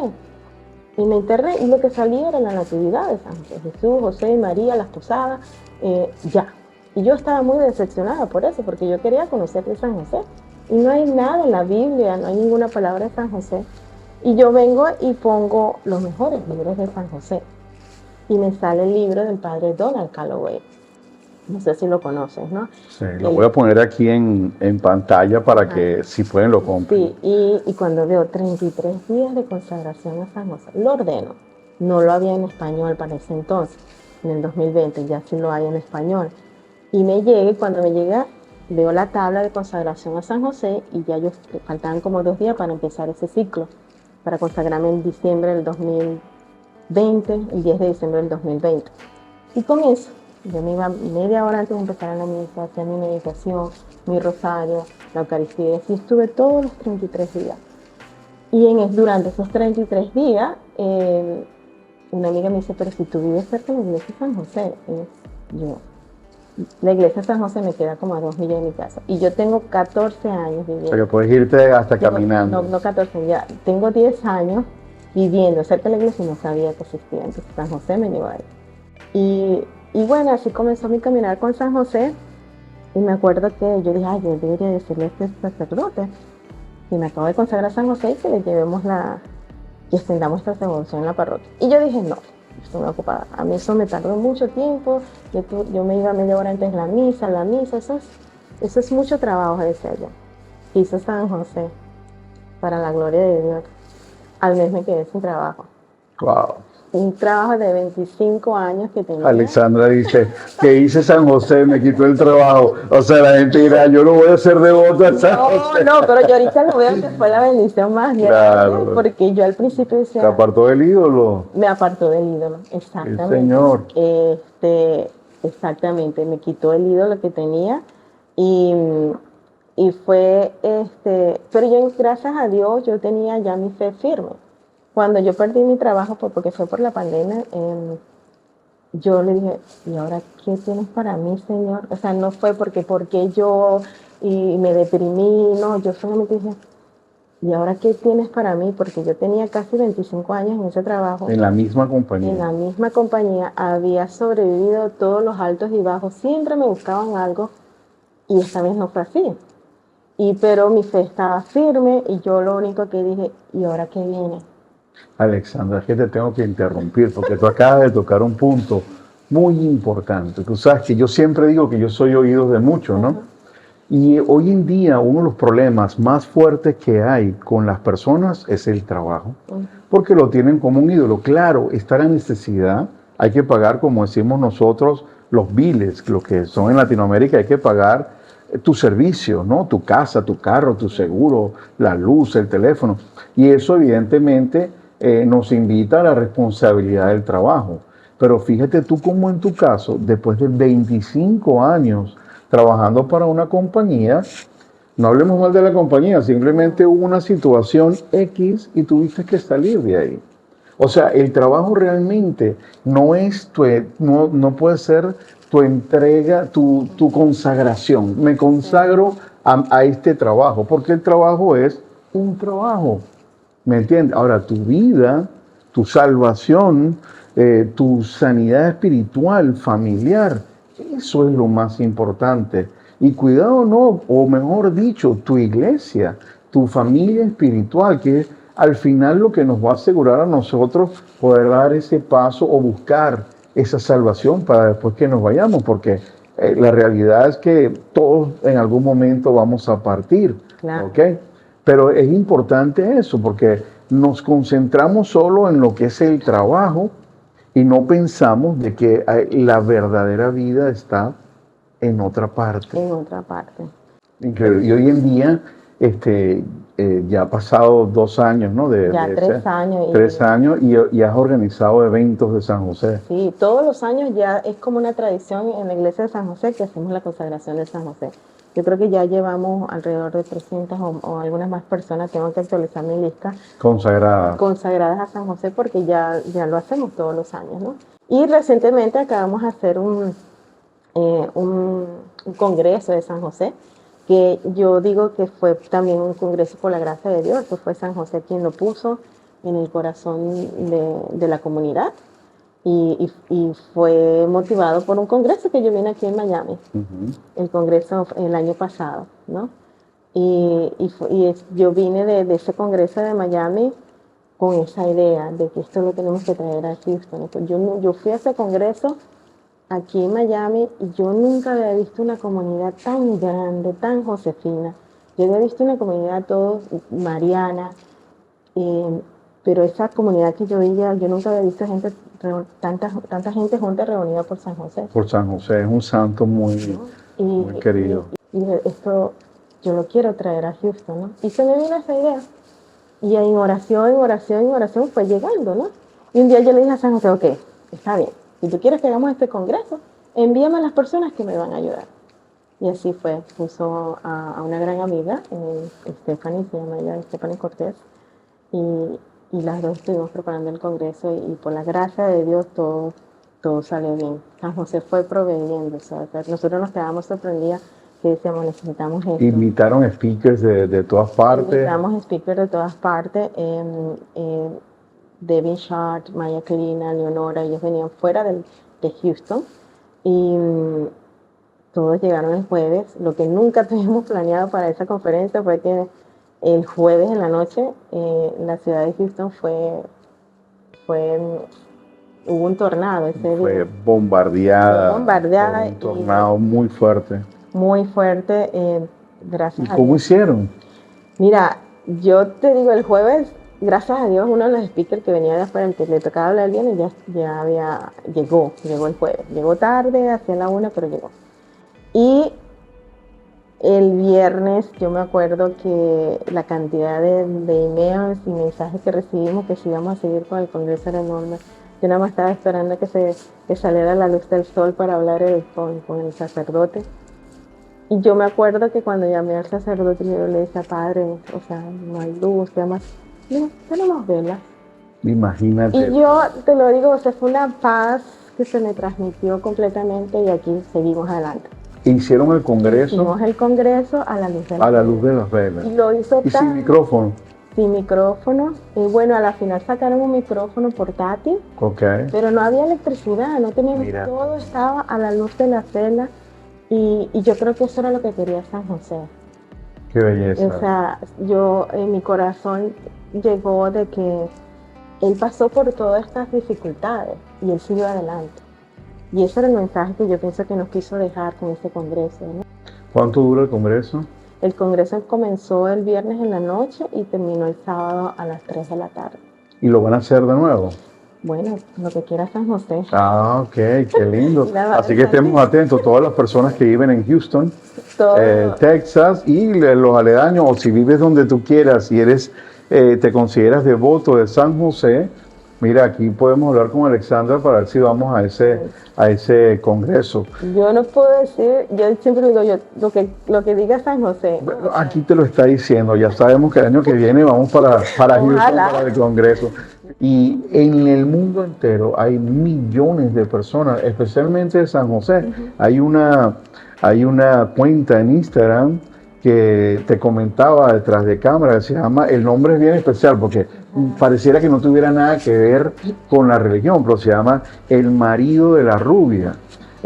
D: en la internet y lo que salía era la natividad de San José, Jesús, José y María, las posadas, ya. Y yo estaba muy decepcionada por eso, porque yo quería conocer de San José. Y no hay nada en la Biblia, no hay ninguna palabra de San José. Y yo vengo y pongo los mejores libros de San José. Y me sale el libro del padre Donald Calloway. No sé si lo conoces, ¿no?
C: Sí, lo voy a poner aquí en pantalla para que si pueden lo compren.
D: Sí, y cuando veo 33 días de consagración a San José, lo ordeno. No lo había en español para ese entonces, en el 2020, ya sí lo hay en español. Y me llega, y cuando me llega, veo la tabla de consagración a San José y ya faltaban como 2 días para empezar ese ciclo, para consagrarme en diciembre del 2020, el 10 de diciembre del 2020. Y con eso, yo me iba media hora antes de empezar la misa, hacía mi meditación, mi rosario, la Eucaristía, y así estuve todos los 33 días. Y durante esos 33 días, una amiga me dice, pero si tú vives cerca de la iglesia de San José, la iglesia de San José me queda como a 2 millas de mi casa. Y yo tengo 14 años viviendo.
C: O sea, que puedes irte hasta caminando.
D: No 14, ya. Tengo 10 años viviendo cerca de la iglesia y no sabía que existía. Entonces San José me llevó ahí. Y bueno, así comenzó mi caminar con San José. Y me acuerdo que yo dije, yo debería decirle a este sacerdote que me acabo de consagrar a San José y que le llevemos y extendamos esta devoción en la parroquia. Y yo dije, no. Estoy ocupada. A mí eso me tardó mucho tiempo. Yo me iba media hora antes de la misa, eso es mucho trabajo, decía yo. Hizo San José, para la gloria de Dios. Al mes me quedé sin trabajo.
C: Wow.
D: Un trabajo de 25 años que tenía.
C: Alexandra dice, que hice San José, me quitó el trabajo. O sea, la gente dirá, yo no voy a ser devoto a San José.
D: No, pero yo ahorita lo veo que fue la bendición más grande. Claro. Porque yo al principio decía...
C: ¿Te apartó del ídolo?
D: Me apartó del ídolo, exactamente.
C: El Señor.
D: Exactamente, me quitó el ídolo que tenía y fue, pero yo, gracias a Dios, yo tenía ya mi fe firme. Cuando yo perdí mi trabajo, porque fue por la pandemia, yo le dije, ¿y ahora qué tienes para mí, Señor? O sea, no fue porque yo y me deprimí, no, yo solamente dije, ¿y ahora qué tienes para mí? Porque yo tenía casi 25 años en ese trabajo.
C: En la misma compañía.
D: En la misma compañía, había sobrevivido todos los altos y bajos, siempre me buscaban algo y esta vez no fue así. Pero mi fe estaba firme y yo lo único que dije, ¿y ahora qué viene?
C: Alexandra, es que te tengo que interrumpir porque tú acabas de tocar un punto muy importante. Tú sabes que yo siempre digo que yo soy oídos de muchos, ¿no? Y hoy en día uno de los problemas más fuertes que hay con las personas es el trabajo, porque lo tienen como un ídolo. Claro, está la necesidad, hay que pagar, como decimos nosotros, los biles, lo que son en Latinoamérica, hay que pagar tu servicio, ¿no? Tu casa, tu carro, tu seguro, la luz, el teléfono. Y eso evidentemente nos invita a la responsabilidad del trabajo. Pero fíjate tú cómo en tu caso, después de 25 años trabajando para una compañía, no hablemos mal de la compañía, simplemente hubo una situación X y tuviste que salir de ahí. O sea, el trabajo realmente no es no puede ser tu entrega, tu consagración. Me consagro a este trabajo, porque el trabajo es un trabajo. ¿Me entiendes? Ahora, tu vida, tu salvación, tu sanidad espiritual, familiar, eso es lo más importante. Y cuidado, no, o mejor dicho, tu iglesia, tu familia espiritual, que es al final lo que nos va a asegurar a nosotros poder dar ese paso o buscar esa salvación para después que nos vayamos, porque la realidad es que todos en algún momento vamos a partir, claro. ¿Ok? Pero es importante eso, porque nos concentramos solo en lo que es el trabajo y no pensamos de que la verdadera vida está en otra parte.
D: En otra parte.
C: Increíble. Y hoy en día, ya ha pasado 2 años, ¿no?
D: 3 años.
C: 3 años y has organizado eventos de San José.
D: Sí, todos los años ya es como una tradición en la iglesia de San José que hacemos la consagración de San José. Yo creo que ya llevamos alrededor de 300 o algunas más personas, tengo que actualizar mi lista,
C: Consagrada.
D: consagradas a San José porque ya lo hacemos todos los años, ¿no? Y recientemente acabamos de hacer un congreso de San José, que yo digo que fue también un congreso por la gracia de Dios, que fue San José quien lo puso en el corazón de la comunidad y fue motivado por un congreso que yo vine aquí en Miami, el congreso el año pasado, ¿no? Yo vine de ese congreso de Miami con esa idea de que esto lo tenemos que traer a Houston. Pues yo fui a ese congreso aquí en Miami y yo nunca había visto una comunidad tan grande, tan josefina. Yo había visto una comunidad todos mariana, pero esa comunidad que yo veía, yo nunca había visto tanta gente junta reunida por San José.
C: Por San José, es un santo muy,
D: ¿No?
C: muy querido.
D: Y esto yo lo quiero traer a Houston, ¿no? Y se me vino esa idea. Y en oración fue llegando, ¿no? Y un día yo le dije a San José, ok, está bien, si tú quieres que hagamos este congreso, envíame a las personas que me van a ayudar. Y así fue, puso a una gran amiga, Stephanie, se llama ella, Stephanie Cortés, y las dos estuvimos preparando el congreso y por la gracia de Dios todo salió bien. San José fue proveyendo, o sea, nosotros nos quedamos sorprendidas que decíamos, necesitamos esto.
C: Invitaron speakers de todas partes.
D: Invitamos speakers de todas partes, Devin Shart, Maya Clina, Leonora, ellos venían fuera de Houston y todos llegaron el jueves. Lo que nunca tuvimos planeado para esa conferencia fue que el jueves en la noche la ciudad de Houston hubo un tornado ese día.
C: Fue bombardeada.
D: Fue bombardeada
C: por un tornado muy fuerte.
D: Muy fuerte, gracias
C: ¿Y cómo hicieron?
D: Mira, yo te digo, el jueves, gracias a Dios, uno de los speakers que venía de afuera, el que le tocaba hablar el viernes, llegó el jueves. Llegó tarde, hacia la 1, pero llegó. Y el viernes yo me acuerdo que la cantidad de emails y mensajes que recibimos que si íbamos a seguir con el congreso era enorme. Yo nada más estaba esperando que saliera la luz del sol para hablar con el sacerdote. Y yo me acuerdo que cuando llamé al sacerdote yo le decía, padre, o sea, no hay luz, que además, no, tenemos velas.
C: Imagínate.
D: Y yo te lo digo, o sea, fue una paz que se me transmitió completamente y aquí seguimos adelante.
C: Hicieron el congreso.
D: Hicimos el congreso a la luz de las velas.
C: A la luz de las velas.
D: Y lo hizo
C: Y sin micrófono.
D: Sin micrófono. Y bueno, a la final sacaron un micrófono portátil.
C: Ok.
D: Pero no había electricidad, no teníamos, todo estaba a la luz de las velas. Y yo creo que eso era lo que quería San José.
C: Qué belleza.
D: O sea, yo en mi corazón llegó de que él pasó por todas estas dificultades y él siguió adelante. Y ese era el mensaje que yo pienso que nos quiso dejar con este congreso, ¿no?
C: ¿Cuánto dura el congreso?
D: El congreso comenzó el viernes en la noche y terminó el sábado a las 3 de la tarde.
C: ¿Y lo van a hacer de nuevo?
D: Bueno, lo que quiera San José.
C: Ah, ok, qué lindo. Así que estemos atentos, todas las personas que viven en Houston, Texas y los aledaños, o si vives donde tú quieras y te consideras devoto de San José, mira, aquí podemos hablar con Alexandra para ver si vamos a ese congreso.
D: Yo no puedo decir, yo siempre digo, lo que diga San José.
C: Bueno, aquí te lo está diciendo, ya sabemos que el año que viene vamos para Houston para el congreso. Y en el mundo entero hay millones de personas, especialmente de San José. Hay una cuenta en Instagram que te comentaba detrás de cámara, que se llama, el nombre es bien especial porque pareciera que no tuviera nada que ver con la religión, pero se llama El Marido de la Rubia.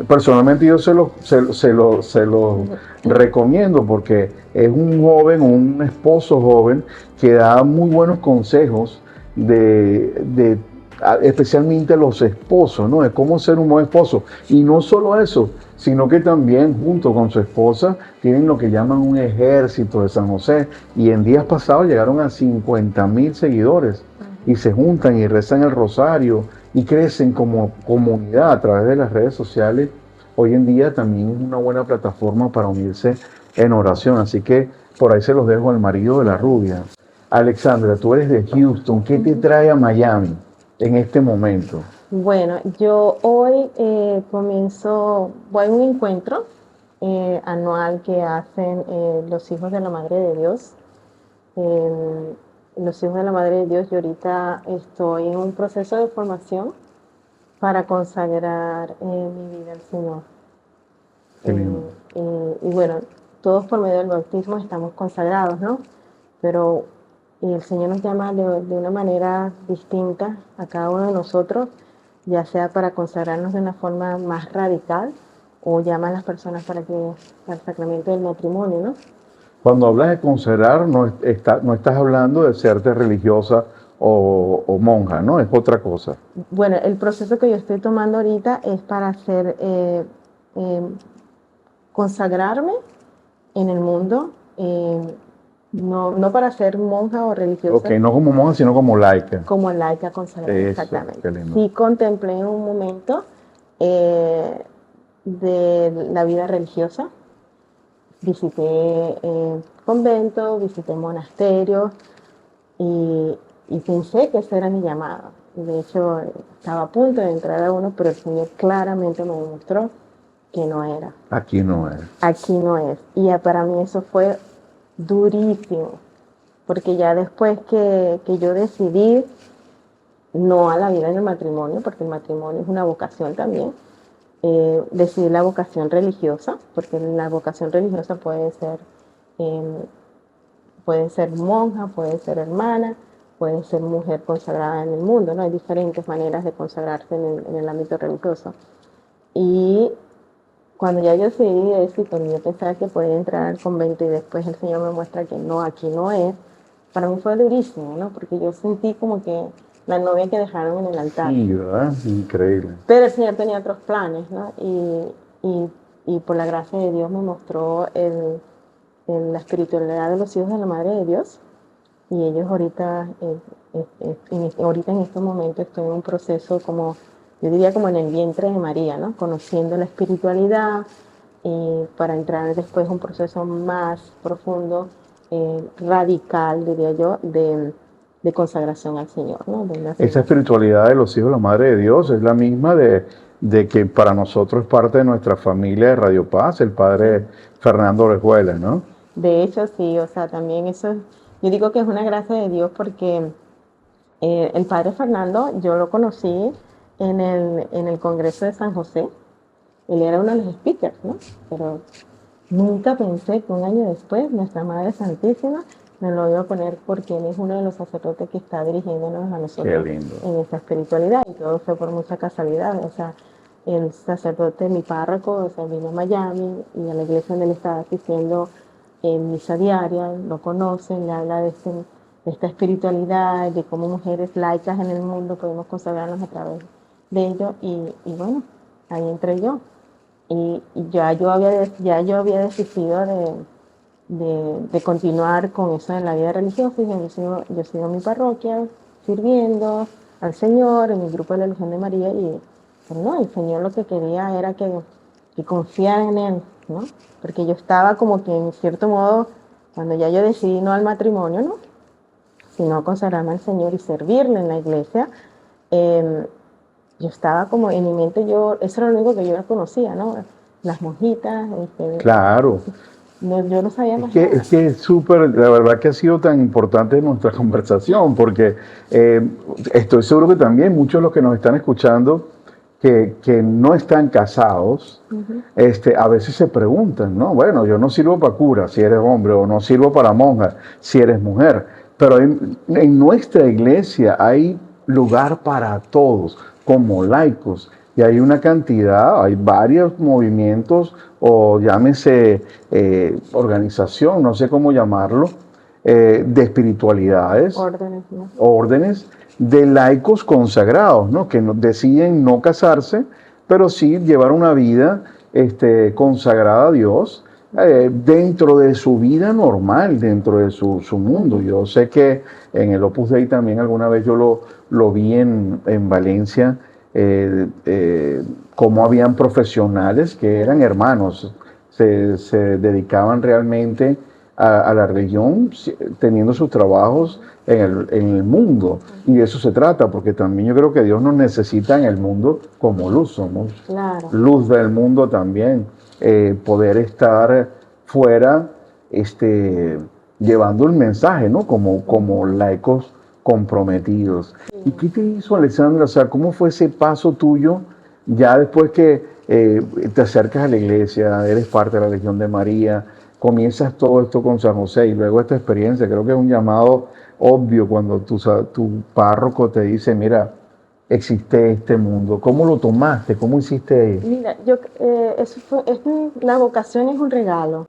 C: Personalmente yo se lo recomiendo porque es un joven, un esposo joven que da muy buenos consejos especialmente a los esposos, ¿no? De cómo ser un buen esposo. Y no solo eso, sino que también junto con su esposa tienen lo que llaman un ejército de San José. Y en días pasados llegaron a 50,000 seguidores. Y se juntan y rezan el rosario y crecen como comunidad a través de las redes sociales. Hoy en día también es una buena plataforma para unirse en oración. Así que por ahí se los dejo al Marido de la Rubia. Alexandra, tú eres de Houston. ¿Qué te trae a Miami en este momento?
D: Bueno, yo hoy voy a un encuentro anual que hacen los hijos de la Madre de Dios. Los hijos de la Madre de Dios, yo ahorita estoy en un proceso de formación para consagrar mi vida al Señor.
C: Qué lindo.
D: Y bueno, todos por medio del bautismo estamos consagrados, ¿no? Pero el Señor nos llama de una manera distinta a cada uno de nosotros, ya sea para consagrarnos de una forma más radical o llama a las personas para el sacramento del matrimonio, ¿no?
C: Cuando hablas de consagrar, no estás hablando de serte religiosa o monja, ¿no? Es otra cosa.
D: Bueno, el proceso que yo estoy tomando ahorita es para hacer, consagrarme en el mundo, no para ser monja o religiosa.
C: Ok, no como monja, sino como laica.
D: Como laica consagrada,
C: Eso,
D: exactamente.
C: qué lindo.
D: Sí contemplé en un momento de la vida religiosa. Visité conventos, visité monasterios y pensé que ese era mi llamado. De hecho, estaba a punto de entrar a uno, pero el Señor claramente me demostró que no era.
C: Aquí no es.
D: Aquí no es. Y para mí eso fue durísimo, porque ya después que yo decidí no a la vida en el matrimonio, porque el matrimonio es una vocación también, decidí la vocación religiosa, porque la vocación religiosa puede ser monja, puede ser hermana, puede ser mujer consagrada en el mundo, ¿no? Hay diferentes maneras de consagrarse en el ámbito religioso. Y cuando ya yo decidí eso, cuando yo pensaba que podía entrar al convento y después el Señor me muestra que no, aquí no es, para mí fue durísimo, ¿no? Porque yo sentí como que la novia que dejaron en el altar.
C: Sí, ¿verdad? Increíble.
D: Pero el Señor tenía otros planes, ¿no? Y por la gracia de Dios me mostró la espiritualidad de los hijos de la Madre de Dios. Y ellos ahorita en estos momentos estoy en un proceso como, yo diría como en el vientre de María, ¿no? Conociendo la espiritualidad para entrar después en un proceso más profundo, radical, diría yo, de consagración al Señor, ¿no?
C: Esa espiritualidad de los hijos de la Madre de Dios es la misma de que para nosotros es parte de nuestra familia de Radio Paz, el padre Fernando Orejuela, ¿no?
D: De hecho, sí, o sea, también eso, yo digo que es una gracia de Dios porque el padre Fernando, yo lo conocí en el Congreso de San José. Él era uno de los speakers, ¿no? Pero nunca pensé que un año después nuestra Madre Santísima me lo iba a poner porque él es uno de los sacerdotes que está dirigiéndonos a nosotros en esa espiritualidad, y todo fue por mucha casualidad. O sea, el sacerdote, mi párroco, o sea, vino a Miami y a la iglesia donde él estaba asistiendo en misa diaria, lo conocen, le habla de esta espiritualidad, de cómo mujeres laicas en el mundo podemos consagrarnos a través de ello, y bueno, ahí entré yo. Y ya yo había decidido de continuar con eso en la vida religiosa, y yo sigo en mi parroquia sirviendo al Señor en mi grupo de la Legión de María, y pero no, el Señor lo que quería era que confiara en Él, ¿no? Porque yo estaba como que en cierto modo, cuando ya yo decidí no al matrimonio, ¿no? Sino consagrarme al Señor y servirle en la iglesia, yo estaba como en mi mente, eso era lo único que yo conocía, ¿no? Las monjitas.
C: Claro.
D: Yo no sabía más nada.
C: Es que es súper, la verdad que ha sido tan importante nuestra conversación, porque estoy seguro que también muchos de los que nos están escuchando que no están casados, a veces se preguntan, ¿no? Bueno, yo no sirvo para cura si eres hombre, o no sirvo para monja si eres mujer, pero en nuestra iglesia hay lugar para todos, como laicos, y hay una cantidad, hay varios movimientos, o llámese organización, no sé cómo llamarlo, de espiritualidades, órdenes de laicos consagrados, ¿no? Que deciden no casarse, pero sí llevar una vida consagrada a Dios dentro de su vida normal, dentro de su mundo. Yo sé que en el Opus Dei también alguna vez yo lo vi en Valencia, cómo habían profesionales que eran hermanos, se dedicaban realmente a la religión, teniendo sus trabajos en el mundo, y de eso se trata, porque también yo creo que Dios nos necesita en el mundo como luz, somos luz del mundo también. poder estar fuera llevando el mensaje, ¿no? Como laicos comprometidos. ¿Y qué te hizo, Alexandra? O sea, ¿cómo fue ese paso tuyo ya después que te acercas a la iglesia, eres parte de la Legión de María, comienzas todo esto con San José y luego esta experiencia? Creo que es un llamado obvio cuando tu párroco te dice, mira, existe este mundo. ¿Cómo lo tomaste? ¿Cómo hiciste?
D: Mira, la vocación es un regalo.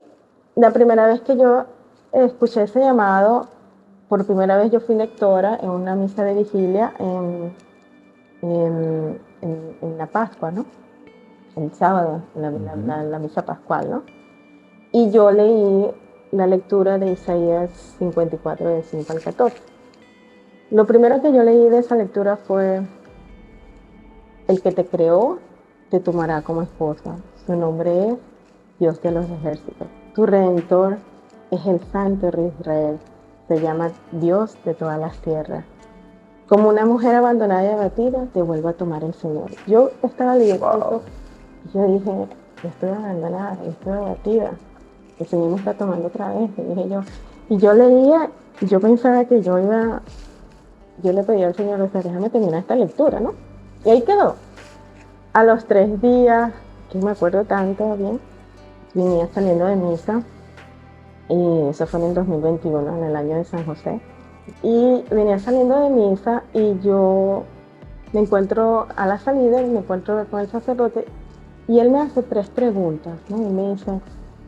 D: La primera vez que yo escuché ese llamado, por primera vez yo fui lectora en una misa de vigilia en la Pascua, ¿no? El sábado, la misa pascual, ¿no? Y yo leí la lectura de Isaías 54, del 5 al 14. Lo primero que yo leí de esa lectura fue: el que te creó te tomará como esposa. Su nombre es Dios de los ejércitos. Tu Redentor es el Santo Rey de Israel. Se llama Dios de todas las tierras. Como una mujer abandonada y abatida, te vuelve a tomar el Señor. Yo estaba leyendo esto y yo dije, yo estoy abandonada, yo estoy abatida. El Señor me está tomando otra vez, dije yo. Y yo leía, y yo pensaba que yo le pedí al Señor, o sea, déjame terminar esta lectura, ¿no? Y ahí quedó. A los 3 días, que me acuerdo tanto bien, venía saliendo de misa, y eso fue en el 2021, en el año de San José. Y venía saliendo de misa y yo me encuentro a la salida, me encuentro con el sacerdote y él me hace 3 preguntas, ¿no? Y me dice,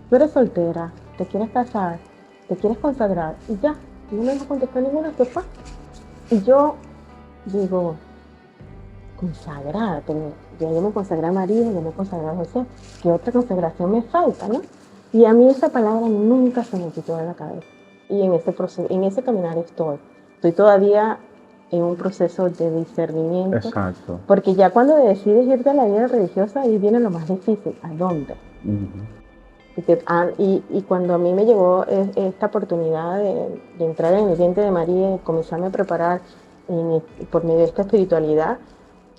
D: tú eres soltera, te quieres casar, te quieres consagrar, y ya, no me contestó ninguna, ¿qué fue? Y yo digo, consagrar, ya yo me consagré a María, yo me consagré a José, ¿qué otra consagración me falta, no? Y a mí esa palabra nunca se me quitó de la cabeza. Y en ese proceso, en ese caminar estoy todavía en un proceso de discernimiento.
C: Exacto.
D: Porque ya cuando decides irte a la vida religiosa, ahí viene lo más difícil, ¿a dónde? Y cuando a mí me llegó esta oportunidad de entrar en el vientre de María y comenzarme a preparar por medio de esta espiritualidad,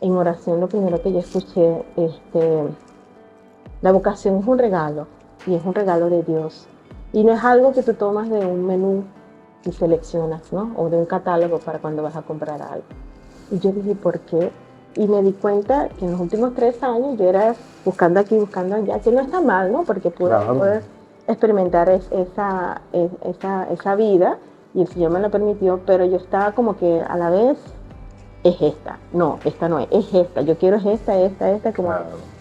D: en oración lo primero que yo escuché, la vocación es un regalo, y es un regalo de Dios. Y no es algo que tú tomas de un menú y seleccionas, ¿no? O de un catálogo para cuando vas a comprar algo. Y yo dije, ¿por qué? Y me di cuenta que en los últimos 3 años yo era buscando aquí, buscando allá, que no está mal, ¿no? Porque pude poder experimentar esa vida y el Señor me lo permitió, pero yo estaba como que a la vez, es esta, no, esta no es esta, yo quiero es esta, como,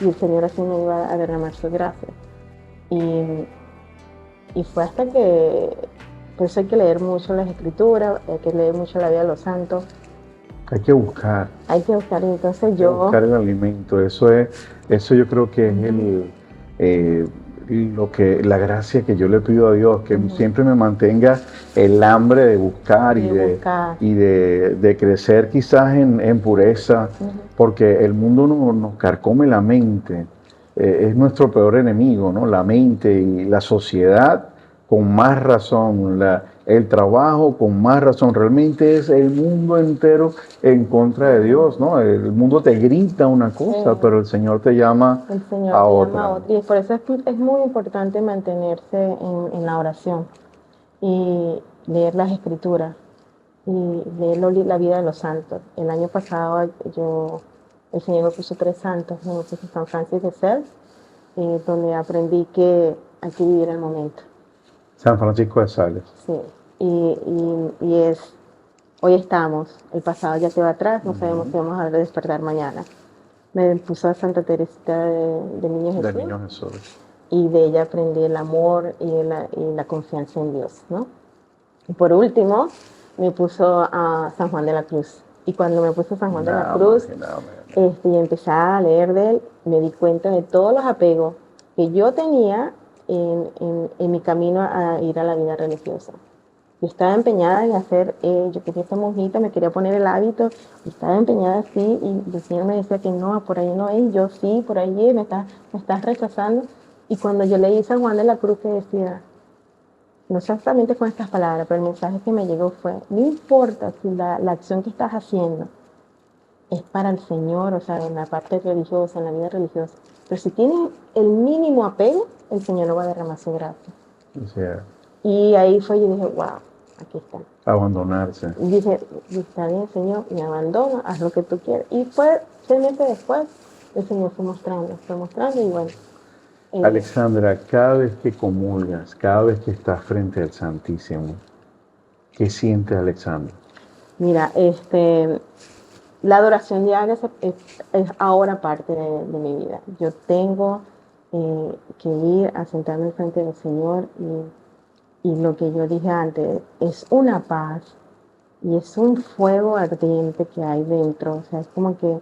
D: y el Señor así me iba a derramar su gracia. Y fue hasta que, por eso hay que leer mucho las Escrituras, hay que leer mucho la vida de los santos.
C: Hay que buscar.
D: Hay que buscar, entonces
C: hay que buscar el alimento. Eso yo creo que es la gracia que yo le pido a Dios, que siempre me mantenga el hambre de buscar y de crecer quizás en pureza, porque el mundo nos carcome la mente. Es nuestro peor enemigo, ¿no? La mente y la sociedad con más razón, el trabajo con más razón. Realmente es el mundo entero en contra de Dios, ¿no? El mundo te grita una cosa, pero el Señor te llama a otra.
D: Y por eso es muy importante mantenerse en la oración y leer las Escrituras y leer la vida de los santos. El año pasado el Señor me puso 3 santos, me puso San Francisco de Sales, donde aprendí que hay que vivir el momento.
C: San Francisco de Sales.
D: Sí, hoy estamos, el pasado ya quedó atrás, no sabemos si vamos a despertar mañana. Me puso a Santa Teresita de Niño Jesús.
C: De Niño Jesús.
D: Y de ella aprendí el amor y la confianza en Dios, ¿no? Y por último, me puso a San Juan de la Cruz. Y cuando me puso San Juan de la Cruz, y empecé a leer de él, me di cuenta de todos los apegos que yo tenía en mi camino a ir a la vida religiosa. Yo estaba empeñada en hacer, yo quería ser monjita, me quería poner el hábito, y estaba empeñada así, y el Señor me decía que no, por ahí no es, y yo sí, por ahí me estás rechazando. Y cuando yo leí San Juan de la Cruz, que decía, no exactamente con estas palabras, pero el mensaje que me llegó fue, no importa si la acción que estás haciendo es para el Señor, o sea, en la parte religiosa, en la vida religiosa, Pero si tienes el mínimo apego, el Señor no va a derramar su gracia.
C: O sea,
D: Y ahí fue, yo dije, wow, aquí está.
C: abandonarse.
D: Y dije, está bien, Señor, me abandono, haz lo que tú quieras. Y fue, realmente después, el Señor fue mostrando y bueno.
C: Alexandra, cada vez que comulgas, cada vez que estás frente al Santísimo, ¿qué siente Alexandra?
D: Mira, la adoración diaria es ahora parte de mi vida. Yo tengo que ir a sentarme frente del Señor y lo que yo dije antes, es una paz y es un fuego ardiente que hay dentro. O sea, es como que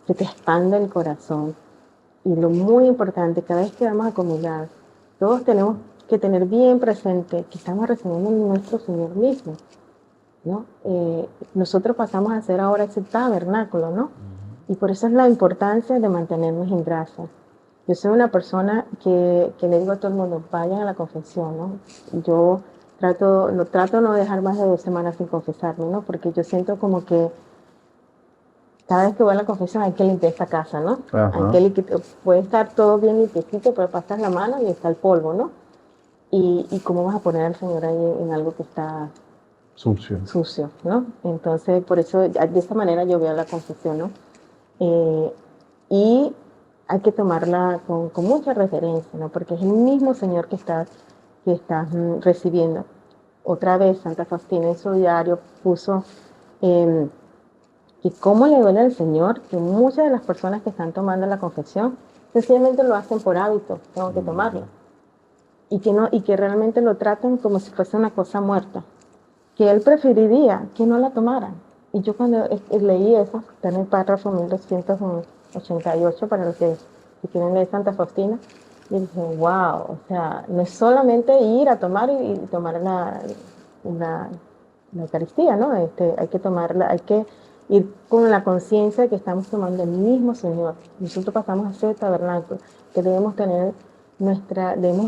D: se te expande el corazón. Y lo muy importante, cada vez que vamos a comulgar, todos tenemos que tener bien presente que estamos recibiendo en nuestro Señor mismo, ¿no? Nosotros pasamos a ser ahora ese tabernáculo, ¿no? Y por eso es la importancia de mantenernos en gracia. Yo soy una persona que le digo a todo el mundo, vayan a la confesión, ¿no? Yo trato de no dejar más de 2 semanas sin confesarme, ¿no? Porque yo siento como que cada vez que voy a la confesión hay que limpiar esta casa, ¿no? Puede estar todo bien limpiecito, pero pasas la mano y está el polvo, ¿no? Y cómo vas a poner al Señor ahí en algo que está sucio, ¿no? Entonces, por eso, de esta manera yo veo la confesión, ¿no? Y hay que tomarla con mucha reverencia, ¿no? Porque es el mismo Señor que estás recibiendo. Otra vez, Santa Faustina en su diario puso que cómo le duele al Señor que muchas de las personas que están tomando la confesión sencillamente lo hacen por hábito, tengo que tomarla. Y que realmente lo tratan como si fuese una cosa muerta. Que él preferiría que no la tomaran. Y yo cuando leí eso, está en el párrafo 1288 para los que quieren leer Santa Faustina, y dije, wow, o sea, no es solamente ir a tomar y tomar la Eucaristía, ¿no? Hay que tomarla, hay que ir con la conciencia de que estamos tomando el mismo Señor. Nosotros pasamos a ser tabernáculo, que debemos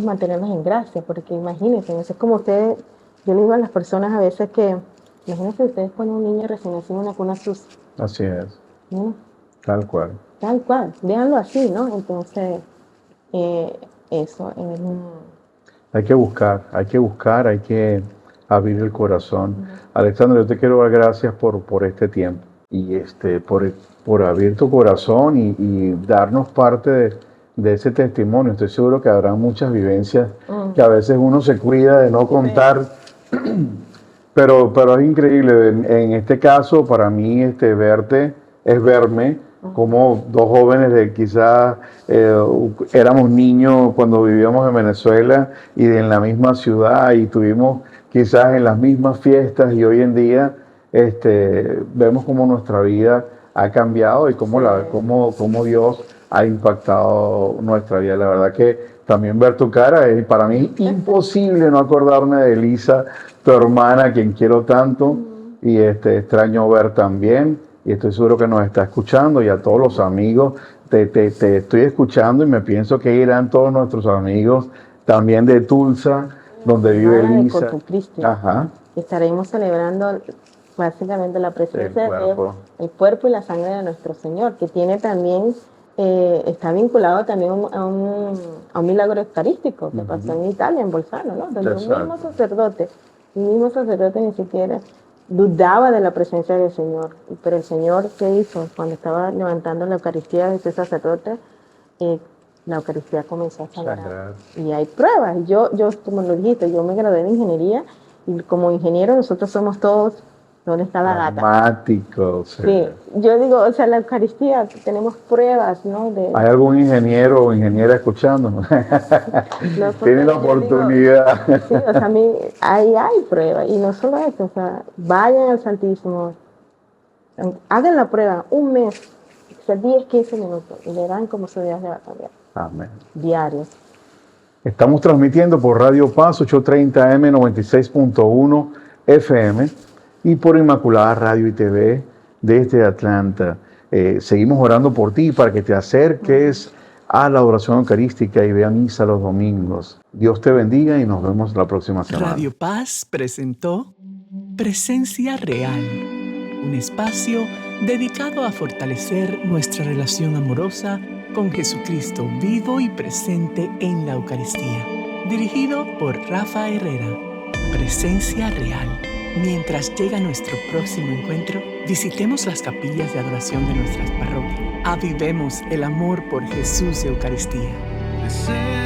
D: mantenernos en gracia, porque imagínense, es como ustedes, yo le digo a las personas a veces que, imagínense ustedes ponen un niño recién nacido en una cuna sucia.
C: Así es.
D: ¿No?
C: Tal cual.
D: Tal cual, véanlo así, ¿no? Entonces, eso es
C: Hay que buscar, hay que abrir el corazón. Alexandra, yo te quiero dar gracias por este tiempo y por abrir tu corazón y darnos parte de ese testimonio. Estoy seguro que habrá muchas vivencias que a veces uno se cuida de no contar, pero es increíble. En este caso, para mí, verte es verme como dos jóvenes de quizás éramos niños cuando vivíamos en Venezuela y en la misma ciudad y tuvimos quizás en las mismas fiestas y hoy en día vemos cómo nuestra vida ha cambiado y cómo Dios ha impactado nuestra vida. La verdad que también ver tu cara, para mí es imposible no acordarme de Elisa, tu hermana, a quien quiero tanto, y extraño ver también, y estoy seguro que nos está escuchando, y a todos los amigos, te estoy escuchando y me pienso que irán todos nuestros amigos también de Tulsa, donde vive Elisa.
D: Ajá. Estaremos celebrando básicamente la presencia del cuerpo y la sangre de nuestro Señor, que tiene también, está vinculado también a un milagro eucarístico que pasó en Italia, en Bolzano, ¿no? Donde un mismo sacerdote ni siquiera dudaba de la presencia del Señor. Pero el Señor, ¿qué hizo? Cuando estaba levantando la Eucaristía de ese sacerdote, la Eucaristía comenzó a sangrar. Y hay pruebas. Yo, como lo dijiste, yo me gradué de ingeniería y como ingeniero nosotros somos todos, ¿dónde está la gata?
C: Dramáticos.
D: Sí, yo digo, o sea, la Eucaristía, tenemos pruebas, ¿no?
C: ¿Hay algún ingeniero o ingeniera escuchándonos? Tiene la oportunidad.
D: Sí, o sea, ahí hay pruebas. Y no solo eso, o sea, vayan al Santísimo, hagan la prueba un mes, o sea, 10, 15 minutos, y verán cómo su vida se va a cambiar.
C: Amén.
D: Diarios.
C: Estamos transmitiendo por Radio Paz 830M 96.1 FM y por Inmaculada Radio y TV desde Atlanta. Seguimos orando por ti para que te acerques a la adoración eucarística y vea misa los domingos. Dios te bendiga y nos vemos la próxima semana.
A: Radio Paz presentó Presencia Real, un espacio dedicado a fortalecer nuestra relación amorosa con Jesucristo vivo y presente en la Eucaristía. Dirigido por Rafa Herrera. Presencia Real. Mientras llega nuestro próximo encuentro, visitemos las capillas de adoración de nuestras parroquias. Avivemos el amor por Jesús y Eucaristía.
B: Presencia